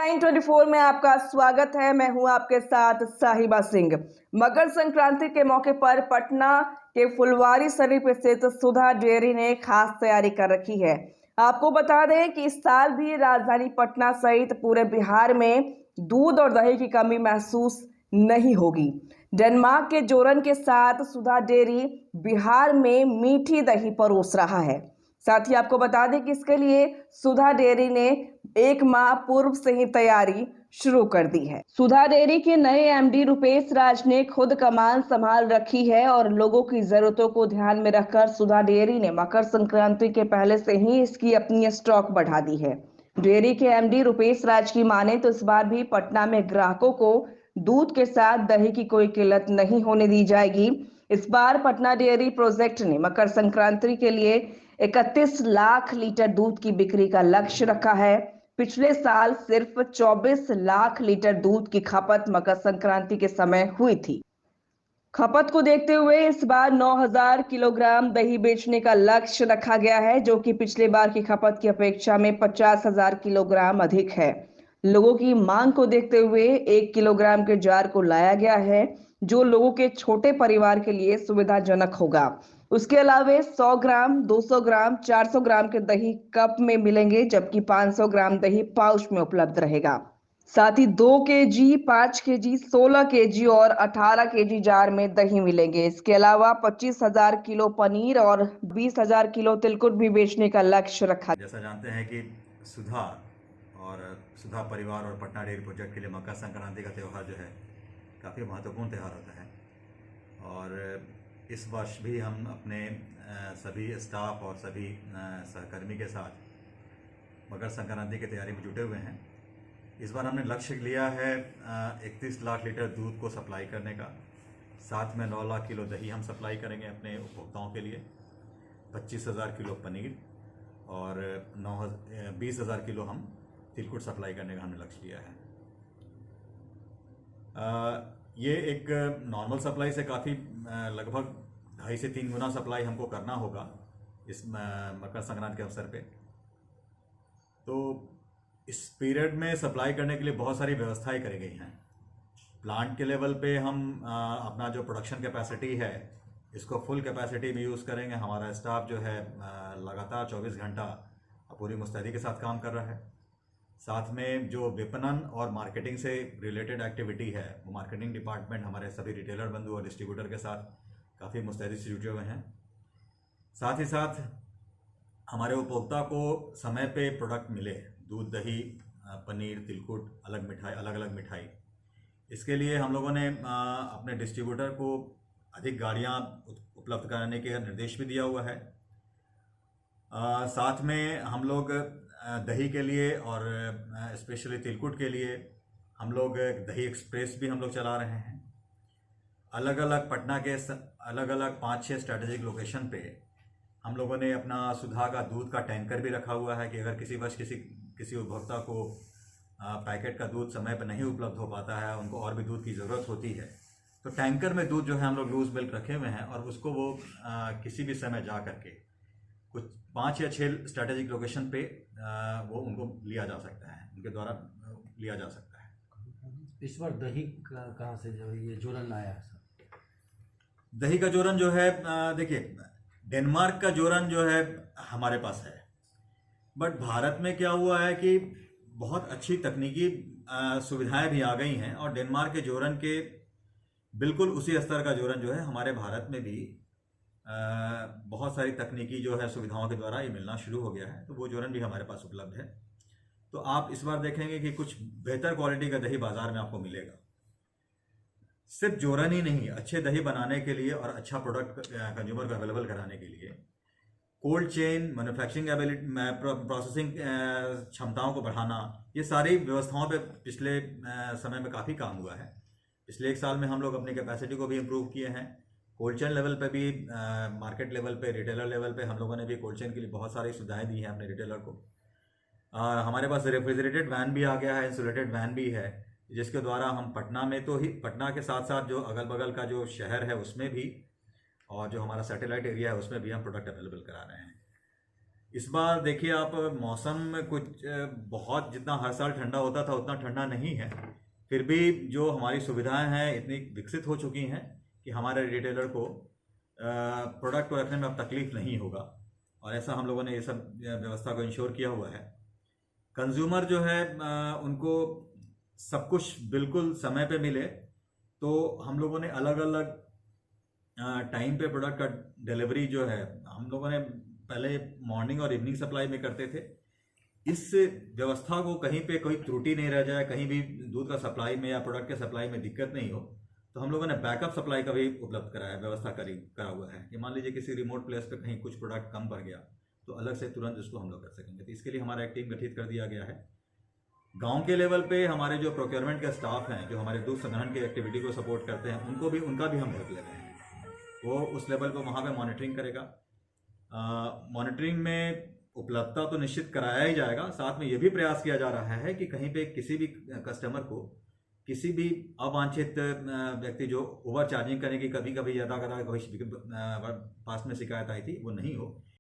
Line 24 में आपका स्वागत है। मैं हूं आपके साथ साहिबा सिंह। मकर संक्रांति के मौके पर पटना के फुलवारी शरीफ स्थित सुधा डेयरी ने खास तैयारी कर रखी है। आपको बता दें कि इस साल भी राजधानी पटना सहित पूरे बिहार में दूध और दही की कमी महसूस नहीं होगी। डेनमार्क के जोरन के साथ सुधा डेयरी बिहार में मीठी दही परोस रहा है। साथ ही आपको बता दें कि इसके लिए सुधा डेयरी ने 1 माह पूर्व से ही तैयारी शुरू कर दी है। सुधा डेयरी के नए एमडी रुपेश राज ने खुद कमान संभाल रखी है और लोगों की जरूरतों को ध्यान में रखकर सुधा डेयरी ने मकर संक्रांति के पहले से ही इसकी अपनी स्टॉक बढ़ा दी है। डेयरी के एमडी रुपेश राज की माने तो इस बार भी पटना में ग्राहकों को दूध के साथ दही की कोई किल्लत नहीं होने दी जाएगी। इस बार पटना डेयरी प्रोजेक्ट ने मकर संक्रांति के लिए 31 लाख लीटर दूध की बिक्री का लक्ष्य रखा है। पिछले साल सिर्फ 24 लाख लीटर दूध की खपत मकर संक्रांति के समय हुई थी। खपत को देखते हुए इस बार 9000 किलोग्राम दही बेचने का लक्ष्य रखा गया है, जो कि पिछले बार की खपत की अपेक्षा में 50,000 किलोग्राम अधिक है। लोगों की मांग को देखते हुए 1 किलोग्राम के जार को लाया गया है, जो लोगों के छोटे परिवार के लिए सुविधाजनक होगा। उसके अलावा 100 ग्राम, 200 ग्राम, 400 ग्राम के दही कप में मिलेंगे, जबकि 500 ग्राम दही पाउच में उपलब्ध रहेगा। साथ ही 2 केजी, 5 केजी, 16 केजी और 18 केजी जार में दही मिलेंगे। इसके अलावा 25,000 किलो पनीर और 20,000 किलो तिलकुट भी बेचने का लक्ष्य रखा। जैसा जानते हैं कि सुधा और सुधा परिवार और पटना डेयरी प्रोजेक्ट के लिए मकर संक्रांति का त्यौहार जो है काफ़ी महत्वपूर्ण त्यौहार होता है और इस वर्ष भी हम अपने सभी स्टाफ और सभी सहकर्मी के साथ मकर संक्रांति की तैयारी में जुटे हुए हैं। इस बार हमने लक्ष्य लिया है 31 लाख लीटर दूध को सप्लाई करने का। साथ में 9 लाख किलो दही हम सप्लाई करेंगे अपने उपभोक्ताओं के लिए, 25,000 किलो पनीर और 20,000 किलो हम तिलकुट सप्लाई करने का हमने लक्ष्य लिया है। ये एक नॉर्मल सप्लाई से काफ़ी लगभग 2.5 से 3 गुना सप्लाई हमको करना होगा इस मकर संक्रांति के अवसर पे। तो इस पीरियड में सप्लाई करने के लिए बहुत सारी व्यवस्थाएं करी गई हैं। प्लांट के लेवल पे हम अपना जो प्रोडक्शन कैपेसिटी है इसको फुल कैपेसिटी में यूज़ करेंगे। हमारा स्टाफ जो है लगातार 24 घंटा पूरी मुस्तैदी के साथ काम कर रहा है। साथ में जो विपणन और मार्केटिंग से रिलेटेड एक्टिविटी है वो मार्केटिंग डिपार्टमेंट हमारे सभी रिटेलर बंधु और डिस्ट्रीब्यूटर के साथ काफ़ी मुस्तैदी से जुटे हुए हैं। साथ ही साथ हमारे उपभोक्ता को समय पे प्रोडक्ट मिले, दूध, दही, पनीर, तिलकुट, अलग अलग मिठाई। इसके लिए हम लोगों ने अपने डिस्ट्रीब्यूटर को अधिक गाड़ियाँ उपलब्ध कराने के निर्देश भी दिया हुआ है। साथ में हम लोग दही के लिए और स्पेशली तिलकुट के लिए हम लोग दही एक्सप्रेस भी हम लोग चला रहे हैं। अलग अलग पटना के अलग अलग 5-6 स्ट्रेटेजिक लोकेशन पे हम लोगों ने अपना सुधा का दूध का टैंकर भी रखा हुआ है कि अगर किसी वर्ष किसी उपभोक्ता को पैकेट का दूध समय पर नहीं उपलब्ध हो पाता है, उनको और भी दूध की ज़रूरत होती है, तो टैंकर में दूध जो है हम लोग लूज मिल्क रखे हुए हैं और उसको वो किसी भी समय जा करके कुछ 5 या 6 स्ट्रेटेजिक लोकेशन पे वो उनको लिया जा सकता है, उनके द्वारा लिया जा सकता है। इस बार दही कहाँ से जो ये जोरन आया है सर? दही का जोरन जो है देखिए, डेनमार्क का जोरन जो है हमारे पास है, बट भारत में क्या हुआ है कि बहुत अच्छी तकनीकी सुविधाएं भी आ गई हैं और डेनमार्क के जोरन के बिल्कुल उसी स्तर का जोरन जो है हमारे भारत में भी बहुत सारी तकनीकी जो है सुविधाओं के द्वारा ये मिलना शुरू हो गया है। तो वो जोरन भी हमारे पास उपलब्ध है। तो आप इस बार देखेंगे कि कुछ बेहतर क्वालिटी का दही बाजार में आपको मिलेगा। सिर्फ जोरन ही नहीं, अच्छे दही बनाने के लिए और अच्छा प्रोडक्ट कंज्यूमर को अवेलेबल कराने के लिए cold chain, manufacturing ability, processing क्षमताओं को बढ़ाना, ये सारी व्यवस्थाओं पे पिछले समय में काफ़ी काम हुआ है। पिछले 1 साल में हम लोग अपनी कैपेसिटी को भी इम्प्रूव किए हैं। कोल्ड चेन लेवल पे भी, मार्केट लेवल पे, रिटेलर लेवल पे हम लोगों ने भी कोल्ड चेन के लिए बहुत सारी सुविधाएं दी हैं अपने रिटेलर को। हमारे पास रेफ्रिजरेटेड वैन भी आ गया है, इंसुलेटेड वैन भी है, जिसके द्वारा हम पटना में तो ही, पटना के साथ साथ जो अगल बगल का जो शहर है उसमें भी और जो हमारा सैटेलाइट एरिया है उसमें भी हम प्रोडक्ट अवेलेबल करा रहे हैं। इस बार देखिए आप, मौसम में कुछ बहुत जितना हर साल ठंडा होता था उतना ठंडा नहीं है। फिर भी जो हमारी सुविधाएं हैं इतनी विकसित हो चुकी हैं कि हमारे रिटेलर को प्रोडक्ट को रखने में अब तकलीफ नहीं होगा, और ऐसा हम लोगों ने ये सब व्यवस्था को इंश्योर किया हुआ है। कंज्यूमर जो है उनको सब कुछ बिल्कुल समय पे मिले, तो हम लोगों ने अलग अलग टाइम पे प्रोडक्ट का डिलीवरी जो है हम लोगों ने पहले मॉर्निंग और इवनिंग सप्लाई में करते थे। इस व्यवस्था को कहीं पे कोई त्रुटि नहीं रह जाए, कहीं भी दूध का सप्लाई में या प्रोडक्ट के सप्लाई में दिक्कत नहीं हो, तो हम लोगों ने बैकअप सप्लाई का भी उपलब्ध कराया, व्यवस्था करा हुआ है कि मान लीजिए किसी रिमोट प्लेस पे कहीं कुछ प्रोडक्ट कम पड़ गया तो अलग से तुरंत उसको हम लोग कर सकेंगे। तो इसके लिए हमारा एक टीम गठित कर दिया गया है। गांव के लेवल पे हमारे जो प्रोक्योरमेंट के स्टाफ हैं जो हमारे दूध संग्रहण की एक्टिविटी को सपोर्ट करते हैं, उनका भी हम हेल्प ले रहे हैं। वो उस लेवल पर वहाँ पे मॉनिटरिंग करेगा। मॉनिटरिंग में उपलब्धता तो निश्चित कराया ही जाएगा, साथ में ये भी प्रयास किया जा रहा है कि कहीं पे किसी भी कस्टमर को किसी भी अवांछित व्यक्ति जो ओवर चार्जिंग करने की कभी कभी ज़्यादा कोई पास में शिकायत आई थी वो नहीं हो।